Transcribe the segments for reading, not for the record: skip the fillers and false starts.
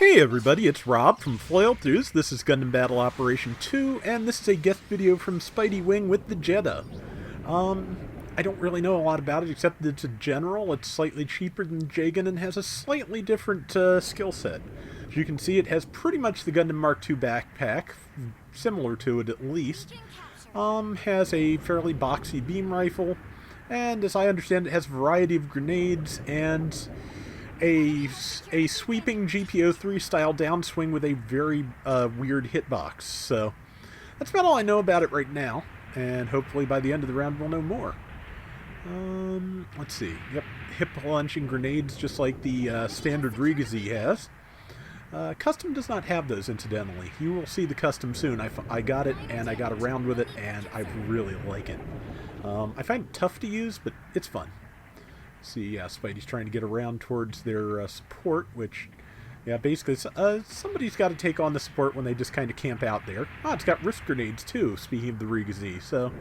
Hey everybody, it's Rob from Flailthroughs. This is Gundam Battle Operation 2, and this is a guest video from Spidey Wing with the Jeddah. I don't really know a lot about it, except that it's a general. It's slightly cheaper than Jeda and has a slightly different skill set. As you can see, it has pretty much the Gundam Mark II backpack, similar to it at least. Has a fairly boxy beam rifle, and as I understand it, has a variety of grenades and a sweeping GPO3 style downswing with a very weird hitbox. So that's about all I know about it right now, and hopefully by the end of the round we'll know more. Let's see. Yep, hip launching grenades just like the standard Rigazi has. Custom does not have those, incidentally. You will see the custom soon. I got it, and I got around with it, and I really like it. I find it tough to use, but it's fun. See, yeah, Spidey's trying to get around towards their support, which, yeah, basically, somebody's got to take on the support when they just kind of camp out there. Oh, it's got wrist grenades, too, speaking of the Rigazi. So,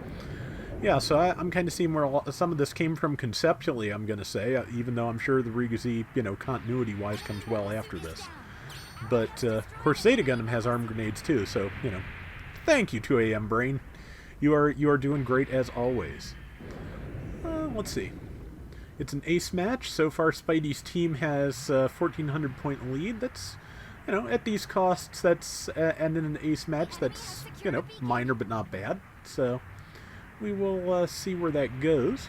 yeah, so I'm kind of seeing where some of this came from conceptually, I'm going to say, even though I'm sure the Rigazi, you know, continuity-wise comes well after this. But, of course, Zeta Gundam has arm grenades, too, so, you know, thank you, 2AM Brain. You are doing great, as always. Let's see. It's an ace match. So far, Spidey's team has a 1,400 point lead. That's, you know, at these costs, that's, and in an ace match, that's, you know, minor but not bad. So, we will see where that goes.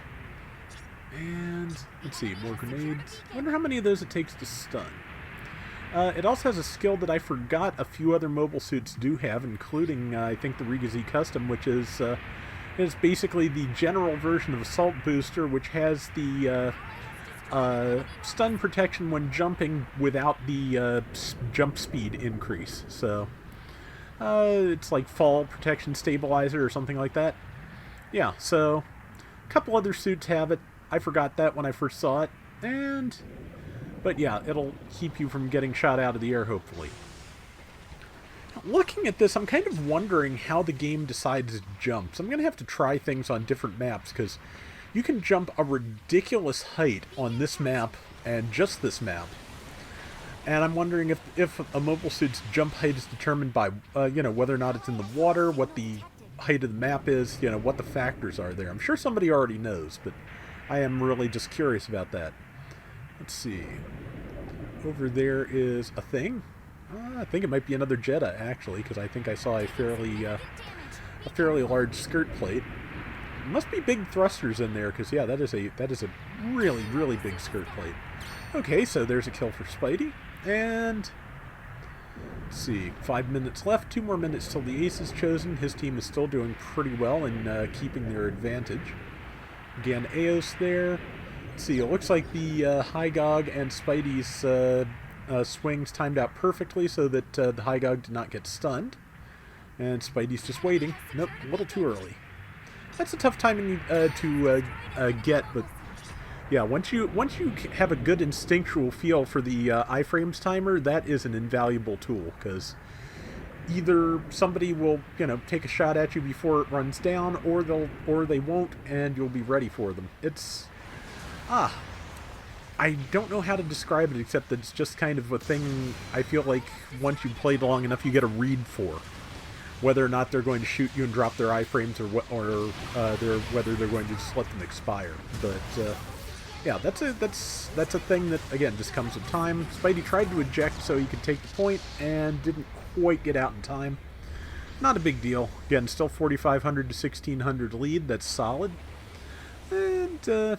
And, let's see, more grenades. I wonder how many of those it takes to stun. It also has a skill that I forgot a few other mobile suits do have, including, I think, the Rigazi Custom, which is basically the general version of Assault Booster, which has the stun protection when jumping without the jump speed increase. So, it's like Fall Protection Stabilizer or something like that. Yeah, so, a couple other suits have it. I forgot that when I first saw it. But yeah, it'll keep you from getting shot out of the air, hopefully. Looking at this, I'm kind of wondering how the game decides jumps. I'm going to have to try things on different maps, because you can jump a ridiculous height on this map, and just this map. And I'm wondering if a mobile suit's jump height is determined by, you know, whether or not it's in the water, what the height of the map is, you know, what the factors are there. I'm sure somebody already knows, but I am really just curious about that. Let's see. Over there is a thing. I think it might be another Jeddah, actually, because I think I saw a fairly large skirt plate. It must be big thrusters in there, because yeah, that is a really, really big skirt plate. Okay, so there's a kill for Spidey, and let's see, 5 minutes left, 2 more minutes till the ace is chosen. His team is still doing pretty well in keeping their advantage. Again, Aos there. Let's see, it looks like the Hygog and Spidey's swings timed out perfectly so that the Hygog did not get stunned. And Spidey's just waiting. Nope, a little too early. That's a tough timing to get, but yeah, once you have a good instinctual feel for the iframes timer, that is an invaluable tool, because either somebody will, you know, take a shot at you before it runs down, or they won't, and you'll be ready for them. It's I don't know how to describe it, except that it's just kind of a thing I feel like once you've played long enough, you get a read for. Whether or not they're going to shoot you and drop their iframes, or whether they're going to just let them expire. But, yeah, that's a thing that, again, just comes with time. Spidey tried to eject so he could take the point, and didn't quite get out in time. Not a big deal. Again, still 4,500 to 1,600 lead. That's solid. And,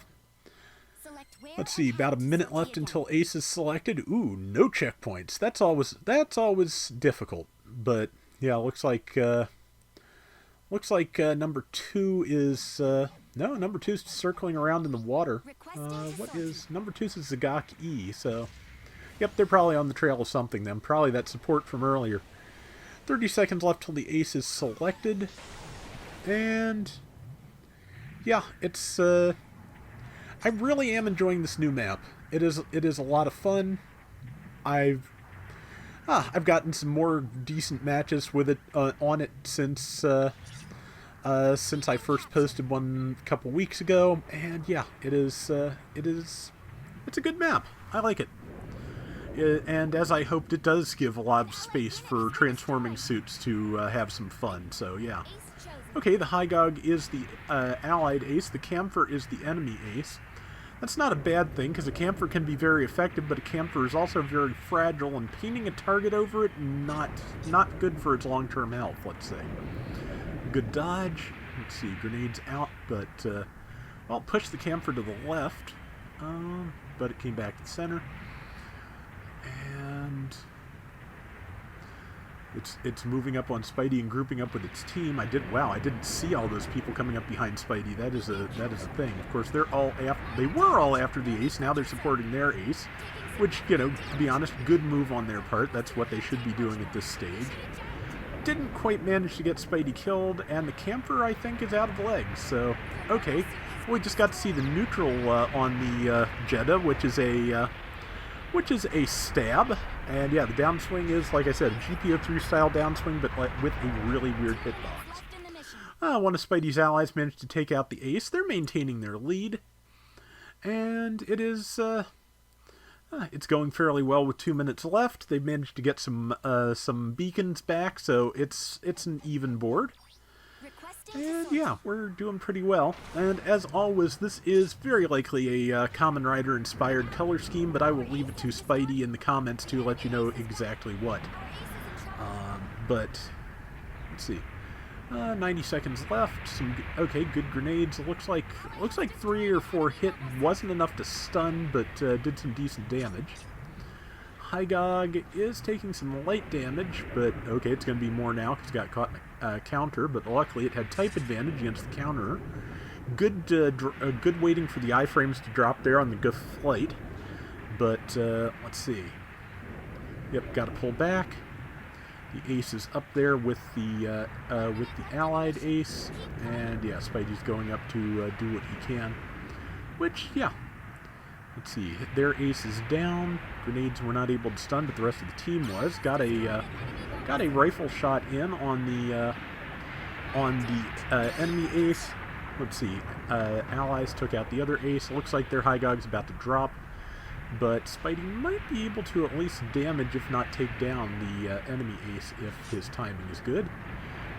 let's see, about a minute left until ace is selected. Ooh, no checkpoints. That's always difficult. But yeah, looks like number 2 is no, number 2's circling around in the water. What is number 2's is Zagak E? So, yep, they're probably on the trail of something. Then probably that support from earlier. 30 seconds left till the ace is selected, and yeah, it's I really am enjoying this new map. It is a lot of fun. I've gotten some more decent matches with it on it since I first posted one a couple weeks ago, and yeah, it's a good map. I like it. and as I hoped, it does give a lot of space for transforming suits to have some fun, so yeah. Okay, the Hygog is the allied ace, the Camphor is the enemy ace. That's not a bad thing, because a Camphor can be very effective, but a Camphor is also very fragile, and painting a target over it, not good for its long-term health, let's say. Good dodge. Let's see, grenades out, but, well, push the Camphor to the left, but it came back to the center. And it's moving up on Spidey and grouping up with its team. I didn't see all those people coming up behind Spidey. That is a thing. Of course, they were all after the ace. Now they're supporting their ace, which, you know, to be honest, good move on their part. That's what they should be doing at this stage. Didn't quite manage to get Spidey killed, and the Camphor, I think, is out of legs. So, okay, we just got to see the neutral on the Jeddah, which is a stab. And yeah, the downswing is, like I said, a GPO3 style downswing, but with a really weird hitbox. One of Spidey's allies managed to take out the ace. They're maintaining their lead, and it is it's going fairly well with 2 minutes left. They've managed to get some beacons back, so it's an even board. And yeah, we're doing pretty well. And as always, this is very likely a Kamen Rider-inspired color scheme, but I will leave it to Spidey in the comments to let you know exactly what. But, let's see. 90 seconds left. Okay, good grenades. Looks like 3 or 4 hit. Wasn't enough to stun, but did some decent damage. Hygog is taking some light damage, but okay, it's going to be more now because it got caught in a counter, but luckily it had type advantage against the counterer. Good waiting for the iframes to drop there on the good flight, but let's see. Yep, got to pull back. The ace is up there with the allied ace, and yeah, Spidey's going up to do what he can, which, yeah. Let's see, their ace is down. Grenades were not able to stun, but the rest of the team was. Got a rifle shot in on the enemy ace. Let's see, allies took out the other ace. Looks like their Hygog's about to drop, but Spidey might be able to at least damage, if not take down, the enemy ace if his timing is good.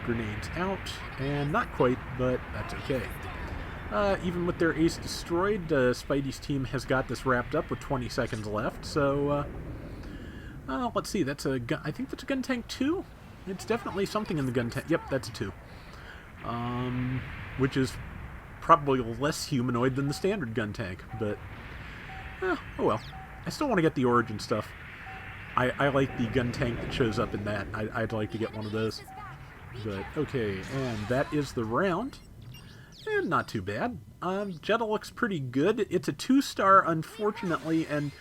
Grenades out, and not quite, but that's okay. Even with their ace destroyed, Spidey's team has got this wrapped up with 20 seconds left, so, let's see, I think that's a gun tank 2? It's definitely something in the gun tank. Yep, that's a 2. Which is probably less humanoid than the standard gun tank, but, oh well. I still want to get the origin stuff. I like the gun tank that shows up in that. I'd like to get one of those. But, okay, and that is the round. And not too bad. Jeddah looks pretty good. It's a 2-star, unfortunately, and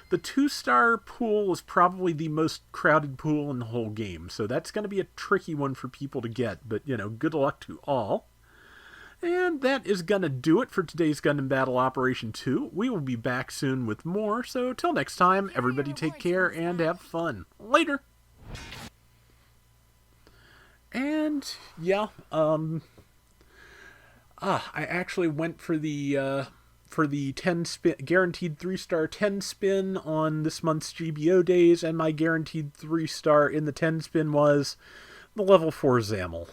the 2-star pool is probably the most crowded pool in the whole game, so that's going to be a tricky one for people to get, but, you know, good luck to all. And that is going to do it for today's Gundam Battle Operation 2. We will be back soon with more, so till next time, everybody take care and have fun. Later! And, yeah, I actually went for the 10 spin, guaranteed 3-star 10 spin on this month's GBO days, and my guaranteed 3-star in the 10 spin was the level 4 Zamel.